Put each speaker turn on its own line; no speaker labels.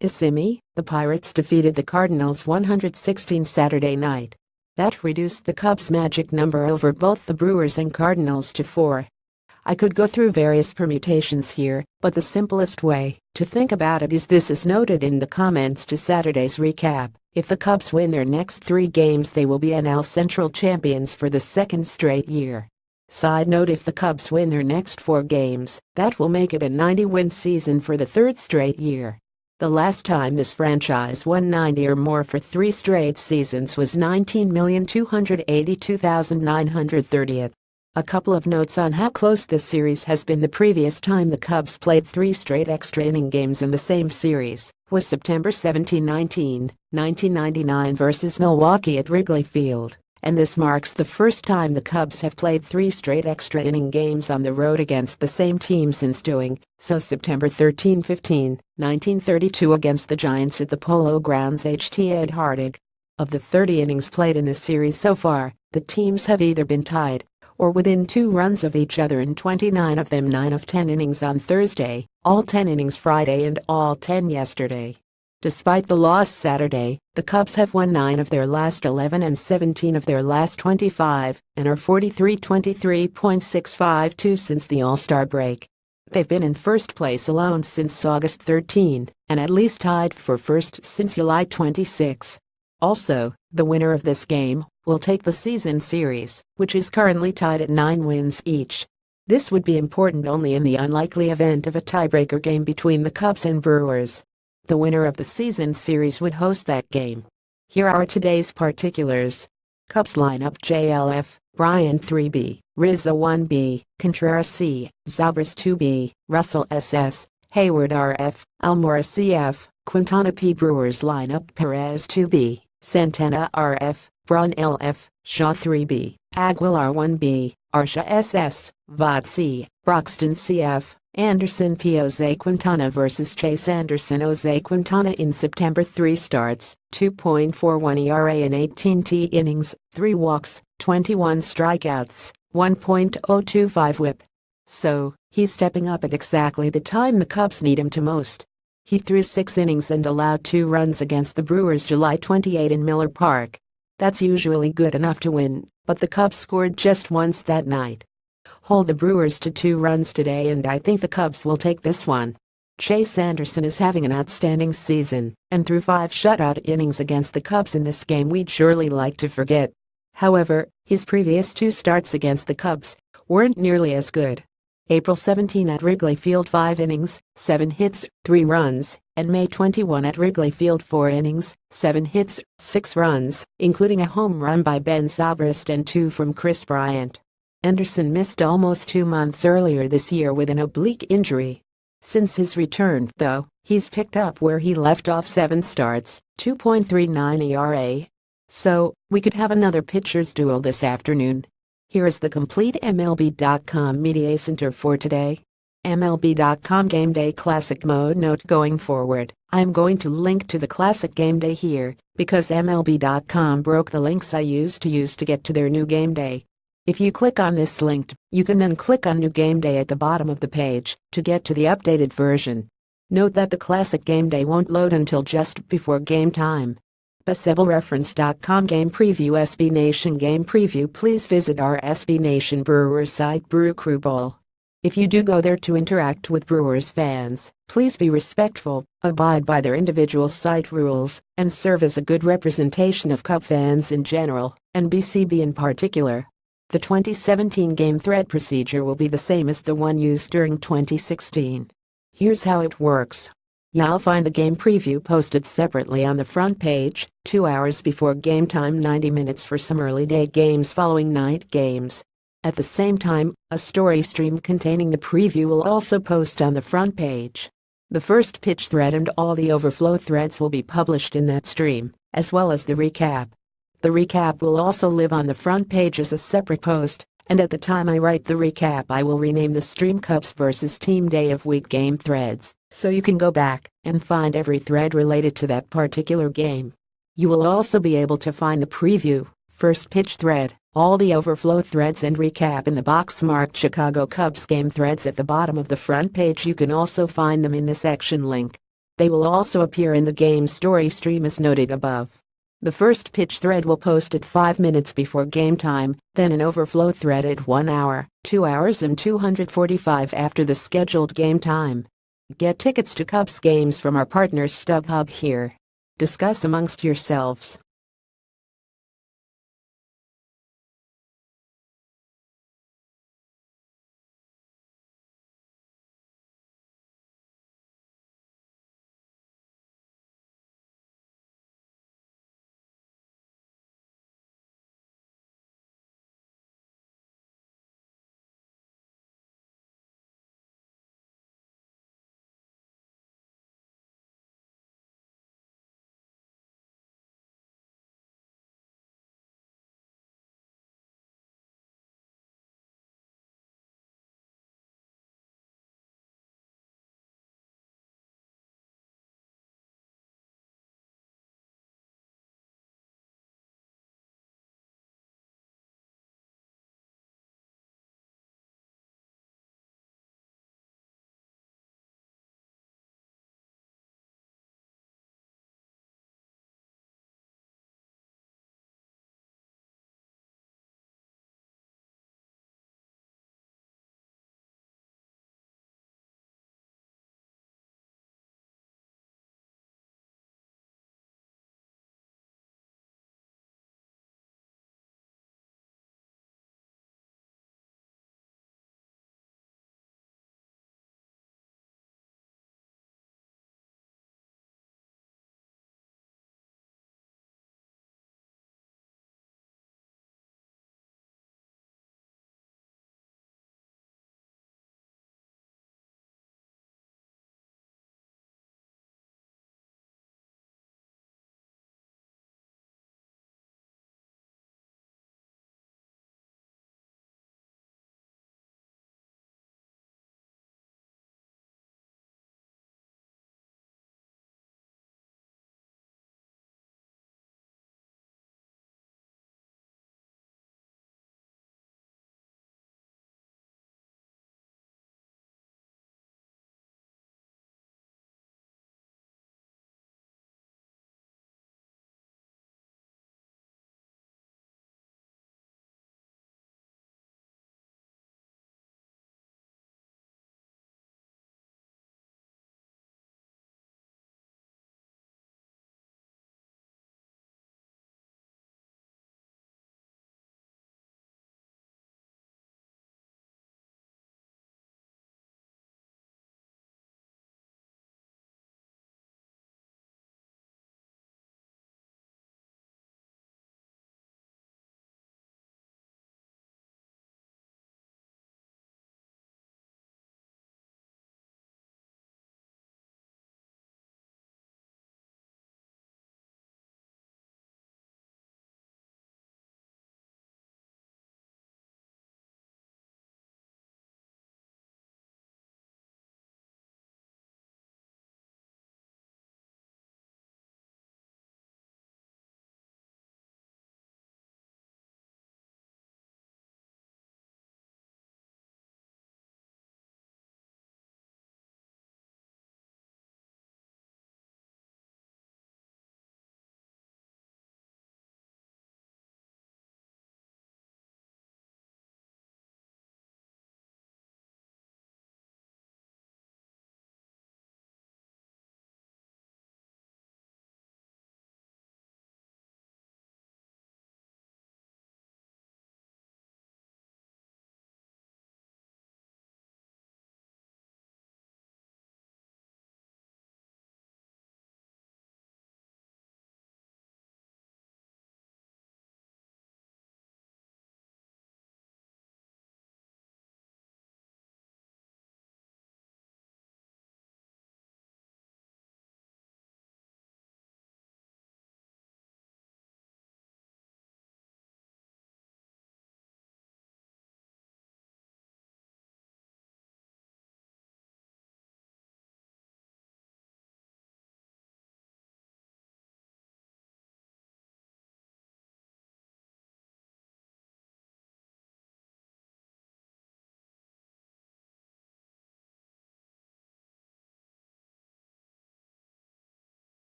Isimi, the Pirates defeated the Cardinals 116 Saturday night. That reduced the Cubs' magic number over both the Brewers and Cardinals to 4. I could go through various permutations here, but the simplest way to think about it is this, as noted in the comments to Saturday's recap. If the Cubs win their next 3 games, they will be NL Central champions for the second straight year. Side note, if the Cubs win their next 4 games, that will make it a 90-win season for the 3rd straight year. The last time this franchise won 90 or more for 3 straight seasons was 19,282,930. A couple of notes on how close this series has been. The previous time the Cubs played 3 straight extra inning games in the same series was September 17, 1999 versus Milwaukee at Wrigley Field, and this marks the first time the Cubs have played 3 straight extra inning games on the road against the same team since doing so September 13-15, 1932 against the Giants at the Polo Grounds HT Ed Hardig. Of the 30 innings played in this series so far, the teams have either been tied or within 2 runs of each other in 29 of them, 9 of 10 innings on Thursday, all 10 innings Friday, and all 10 yesterday. Despite the loss Saturday, the Cubs have won 9 of their last 11 and 17 of their last 25, and are 43-23.652 since the All-Star break. They've been in first place alone since August 13, and at least tied for first since July 26. Also, the winner of this game will take the season series, which is currently tied at 9 wins each. This would be important only in the unlikely event of a tiebreaker game between the Cubs and Brewers. The winner of the season series would host that game. Here are today's particulars. Cubs lineup: JLF, Bryant 3B, Rizzo 1B, Contreras C, Zobrist 2B, Russell SS, Hayward RF, Almora CF, Quintana P. Brewers lineup: Perez 2B, Santana RF, Braun LF, Shaw 3B, Aguilar 1B, Arsha SS, Vod C, Broxton CF, Anderson P. Jose Quintana vs. Chase Anderson. Jose Quintana in September 3 starts, 2.41 ERA in 18 innings, 3 walks, 21 strikeouts, 1.025 whip. So, he's stepping up at exactly the time the Cubs need him to most. He threw 6 innings and allowed 2 runs against the Brewers July 28 in Miller Park. That's usually good enough to win, but the Cubs scored just once that night. Hold the Brewers to 2 runs today, and I think the Cubs will take this one. Chase Anderson is having an outstanding season, and threw 5 shutout innings against the Cubs in this game we'd surely like to forget. However, his previous 2 starts against the Cubs weren't nearly as good. April 17 at Wrigley Field, 5 innings, 7 hits, 3 runs, and May 21 at Wrigley Field, 4 innings, 7 hits, 6 runs, including a home run by Ben Zobrist and 2 from Chris Bryant. Anderson missed almost 2 months earlier this year with an oblique injury. Since his return, though, he's picked up where he left off: 7 starts, 2.39 ERA. So, we could have another pitcher's duel this afternoon. Here is the complete MLB.com Media Center for today. MLB.com Game Day Classic Mode. Note: going forward, I'm going to link to the Classic Game Day here, because MLB.com broke the links I used to get to their new Game Day. If you click on this link, you can then click on New Game Day at the bottom of the page to get to the updated version. Note that the Classic Game Day won't load until just before game time. BaseballReference.com Game Preview. SB Nation Game Preview. Please visit our SB Nation Brewers site, Brew Crew Bowl. If you do go there to interact with Brewers fans, please be respectful, abide by their individual site rules, and serve as a good representation of Cub fans in general, and BCB in particular. The 2017 game thread procedure will be the same as the one used during 2016. Here's how it works. You'll find the game preview posted separately on the front page, 2 hours before game time, 90 minutes for some early day games following night games. At the same time, a story stream containing the preview will also post on the front page. The first pitch thread and all the overflow threads will be published in that stream, as well as the recap. The recap will also live on the front page as a separate post, and at the time I write the recap I will rename the stream Cubs vs. Team Day of Week game threads, so you can go back and find every thread related to that particular game. You will also be able to find the preview, first pitch thread, all the overflow threads and recap in the box marked Chicago Cubs game threads at the bottom of the front page. You can also find them in the section link. They will also appear in the game story stream as noted above. The first pitch thread will post at 5 minutes before game time, then an overflow thread at 1 hour, 2 hours and 245 after the scheduled game time. Get tickets to Cubs games from our partners StubHub here. Discuss amongst yourselves.